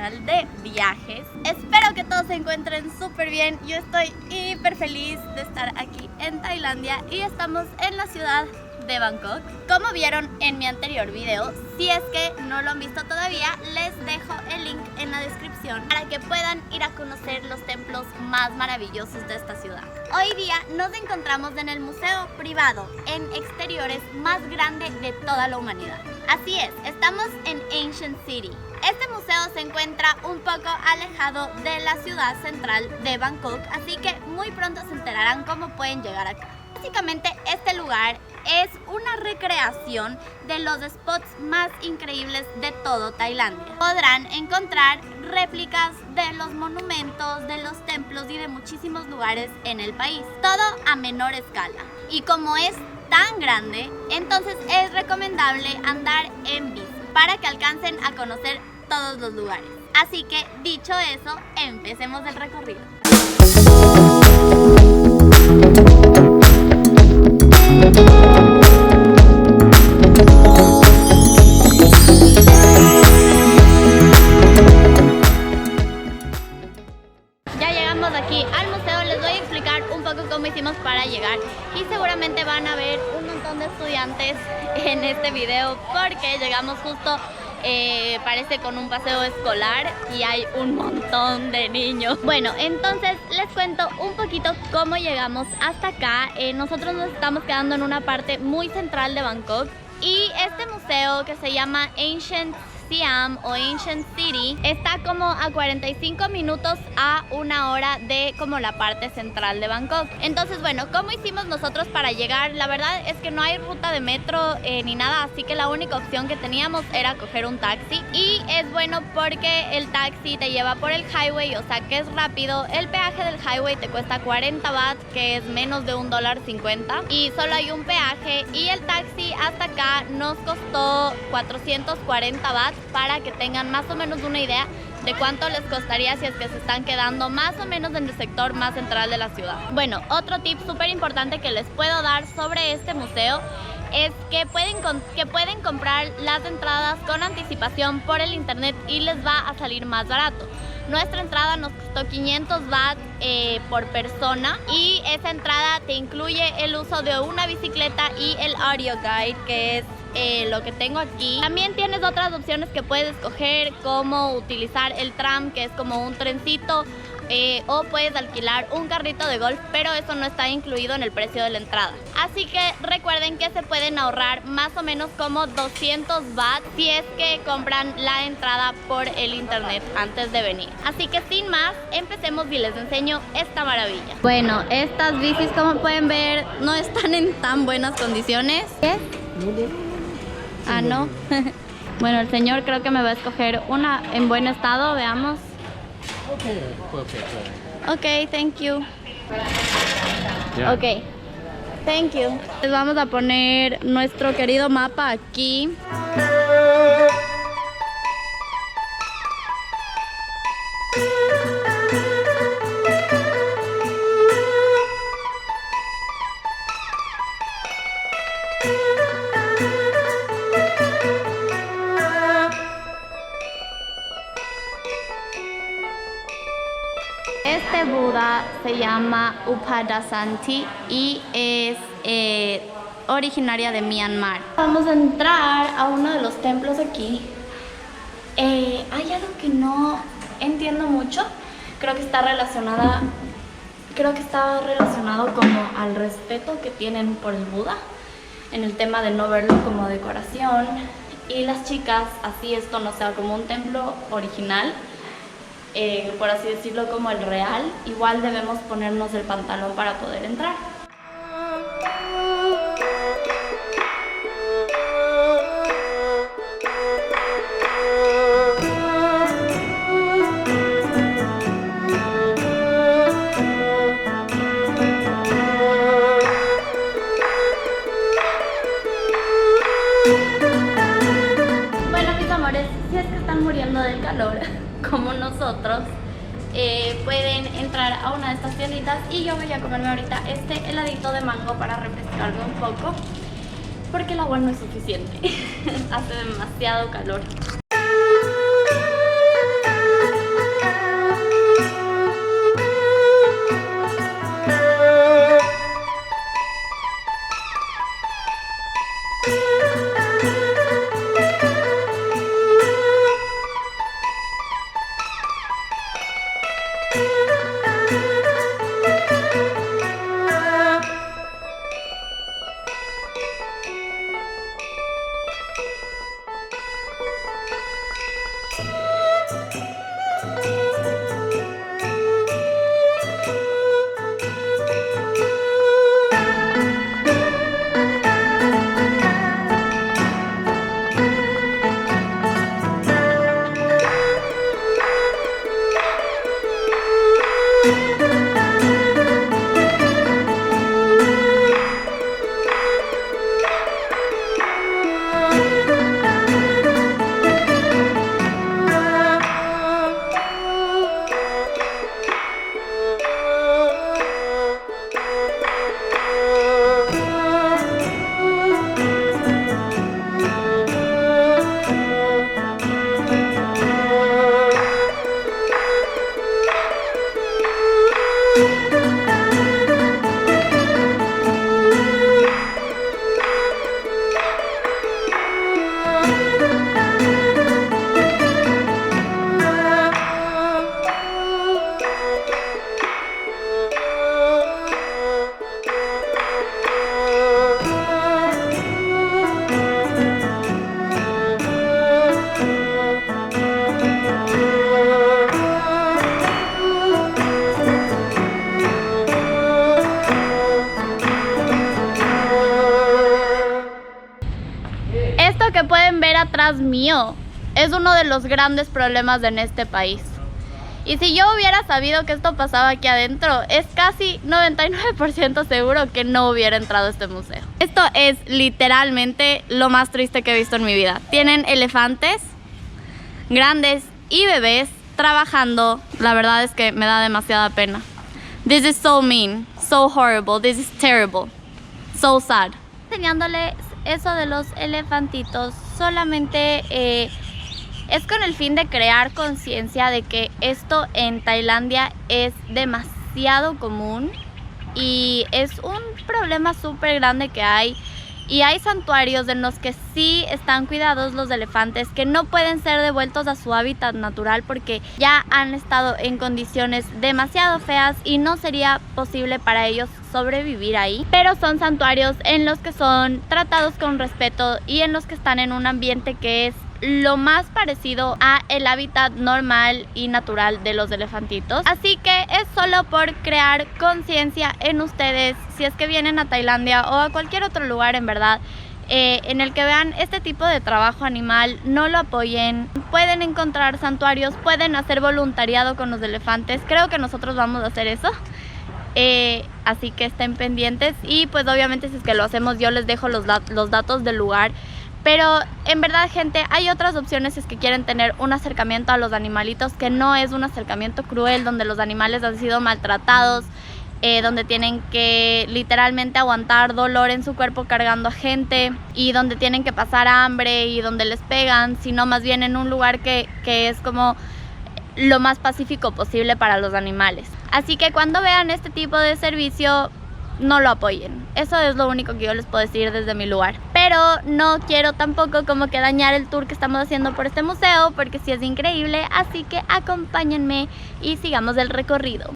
canal de viajes. Espero que todos se encuentren súper bien. Yo estoy hiper feliz de estar aquí en Tailandia y estamos en la ciudad de Bangkok. Como vieron en mi anterior video, si es que no lo han visto todavía, les dejo el link en la descripción para que puedan ir a conocer los templos más maravillosos de esta ciudad. Hoy día nos encontramos en el museo privado en exteriores más grande de toda la humanidad. Así es, estamos en Ancient City. Este museo se encuentra un poco alejado de la ciudad central de Bangkok, así que muy pronto se enterarán cómo pueden llegar acá. Básicamente este lugar es una recreación de los spots más increíbles de todo Tailandia. Podrán encontrar réplicas de los monumentos, de los templos y de muchísimos lugares en el país. Todo a menor escala. Y como es tan grande, entonces es recomendable andar en bici para que alcancen a conocer todos los lugares. Así que dicho eso, empecemos el recorrido. Ya llegamos aquí al museo, les voy a explicar un poco cómo hicimos para llegar y seguramente van a ver un montón de estudiantes en este video porque llegamos justo, parece con un paseo escolar y hay un montón de niños. Bueno, entonces les cuento un poquito cómo llegamos hasta acá. Nosotros nos estamos quedando en una parte muy central de Bangkok y este museo que se llama Ancient Siam o Ancient City está como a 45 minutos a una hora de como la parte central de Bangkok. Entonces bueno, ¿cómo hicimos nosotros para llegar? La verdad es que no hay ruta de metro ni nada, así que la única opción que teníamos era coger un taxi y es bueno porque el taxi te lleva por el highway, o sea que es rápido. El peaje del highway te cuesta 40 baht, que es menos de $1.50 y solo hay un peaje, y el taxi hasta acá nos costó 440 baht para que tengan más o menos una idea de cuánto les costaría si es que se están quedando más o menos en el sector más central de la ciudad. Bueno, otro tip súper importante que les puedo dar sobre este museo es que pueden comprar las entradas con anticipación por el internet y les va a salir más barato. Nuestra entrada nos costó 500 baht por persona y esa entrada te incluye el uso de una bicicleta y el audio guide, que es lo que tengo aquí. También tienes otras opciones que puedes escoger, como utilizar el tram, que es como un trencito, o puedes alquilar un carrito de golf, pero eso no está incluido en el precio de la entrada. Así que recuerden que se pueden ahorrar más o menos como 200 baht si es que compran la entrada por el internet antes de venir. Así que sin más, empecemos y les enseño esta maravilla. Bueno, estas bicis, como pueden ver, no están en tan buenas condiciones. ¿Qué? Ah, no. Bueno, el señor creo que me va a escoger una en buen estado, veamos. Ok, thank you. Yeah. Ok, thank you. Les vamos a poner nuestro querido mapa aquí. Este Buda se llama Upadasanti y es originaria de Myanmar. Vamos a entrar a uno de los templos aquí. Hay algo que no entiendo mucho. Creo que está relacionado como al respeto que tienen por el Buda, en el tema de no verlo como decoración. Y las chicas, así esto no sea como un templo original, por así decirlo, como el real, igual debemos ponernos el pantalón para poder entrar. Bueno, mis amores, si es que están muriendo del calor como nosotros, pueden entrar a una de estas tienditas y yo voy a comerme ahorita este heladito de mango para refrescarme un poco porque el agua no es suficiente. Hace demasiado calor. atrás mío es uno de los grandes problemas en este país. Y si yo hubiera sabido que esto pasaba aquí adentro, es casi 99% seguro que no hubiera entrado a este museo. Esto es literalmente lo más triste que he visto en mi vida. Tienen elefantes grandes y bebés trabajando. La verdad es que me da demasiada pena. This is so mean, so horrible, this is terrible, so sad. Enseñándoles eso de los elefantitos solamente es con el fin de crear conciencia de que esto en Tailandia es demasiado común y es un problema súper grande que hay. Y hay santuarios en los que sí están cuidados los elefantes, que no pueden ser devueltos a su hábitat natural porque ya han estado en condiciones demasiado feas y no sería posible para ellos sobrevivir ahí. Pero son santuarios en los que son tratados con respeto y en los que están en un ambiente que es lo más parecido a el hábitat normal y natural de los elefantitos. Así que es solo por crear conciencia en ustedes, si es que vienen a Tailandia o a cualquier otro lugar en verdad, en el que vean este tipo de trabajo animal, no lo apoyen. Pueden encontrar santuarios, pueden hacer voluntariado con los elefantes. Creo que nosotros vamos a hacer eso. Así que estén pendientes y pues obviamente si es que lo hacemos yo les dejo los datos del lugar. Pero en verdad, gente, hay otras opciones si es que quieren tener un acercamiento a los animalitos que no es un acercamiento cruel, donde los animales han sido maltratados, donde tienen que literalmente aguantar dolor en su cuerpo cargando a gente y donde tienen que pasar hambre y donde les pegan, sino más bien en un lugar que es como lo más pacífico posible para los animales. Así que cuando vean este tipo de servicio, no lo apoyen. Eso es lo único que yo les puedo decir desde mi lugar. Pero no quiero tampoco como que dañar el tour que estamos haciendo por este museo, porque sí es increíble. Así que acompáñenme y sigamos el recorrido.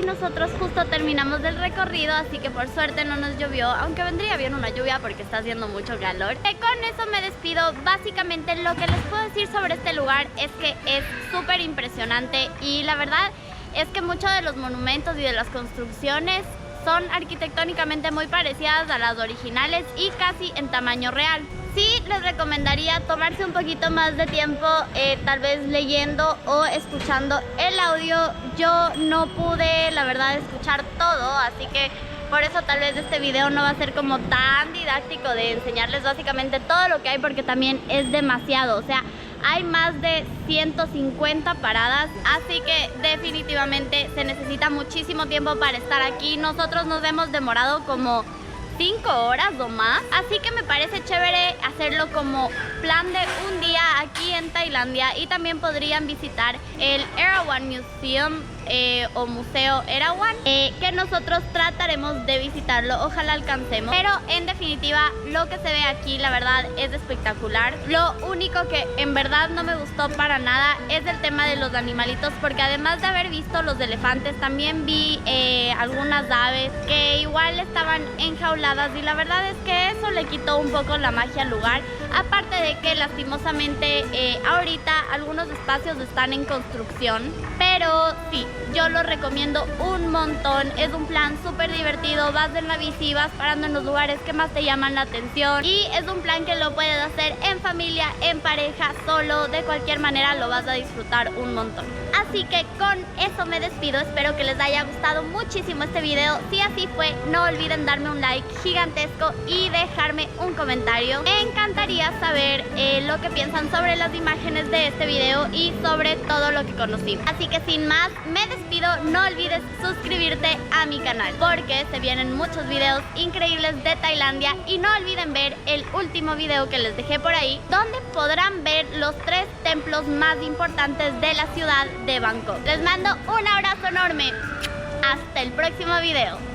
Nosotros justo terminamos del recorrido, así que por suerte no nos llovió, aunque vendría bien una lluvia porque está haciendo mucho calor. Con eso me despido. Básicamente lo que les puedo decir sobre este lugar es que es súper impresionante y la verdad es que muchos de los monumentos y de las construcciones son arquitectónicamente muy parecidas a las originales y casi en tamaño real. Sí les recomendaría tomarse un poquito más de tiempo, tal vez leyendo o escuchando el audio. Yo no pude, la verdad, escuchar todo, así que por eso tal vez este video no va a ser como tan didáctico de enseñarles básicamente todo lo que hay, porque también es demasiado, o sea, hay más de 150 paradas, así que definitivamente se necesita muchísimo tiempo para estar aquí. Nosotros nos hemos demorado como 5 horas o más, así que me parece chévere hacerlo como plan de un día aquí en Tailandia. Y también podrían visitar el Erawan Museum o Museo Erawan, que nosotros trataremos de visitarlo, ojalá alcancemos. Pero en definitiva lo que se ve aquí la verdad es espectacular. Lo único que en verdad no me gustó para nada es el tema de los animalitos, porque además de haber visto los elefantes también vi algunas aves que igual estaban enjauladas y la verdad es que eso le quitó un poco la magia al lugar. Aparte de que lastimosamente ahorita algunos espacios están en construcción, pero sí, yo lo recomiendo un montón. Es un plan súper divertido, vas en la bici, vas parando en los lugares que más te llaman la atención y es un plan que lo puedes hacer en familia, en pareja, solo, de cualquier manera lo vas a disfrutar un montón. Así que con eso me despido, espero que les haya gustado muchísimo este video. Si así fue, no olviden darme un like gigantesco y dejarme un comentario. Me encantaría saber lo que piensan sobre las imágenes de este video y sobre todo lo que conocí. Así que sin más, me despido. No olvides suscribirte a mi canal porque se vienen muchos videos increíbles de Tailandia y no olviden ver el último video que les dejé por ahí, donde podrán ver los 3 templos más importantes de la ciudad de Bangkok. Les mando un abrazo enorme. Hasta el próximo video.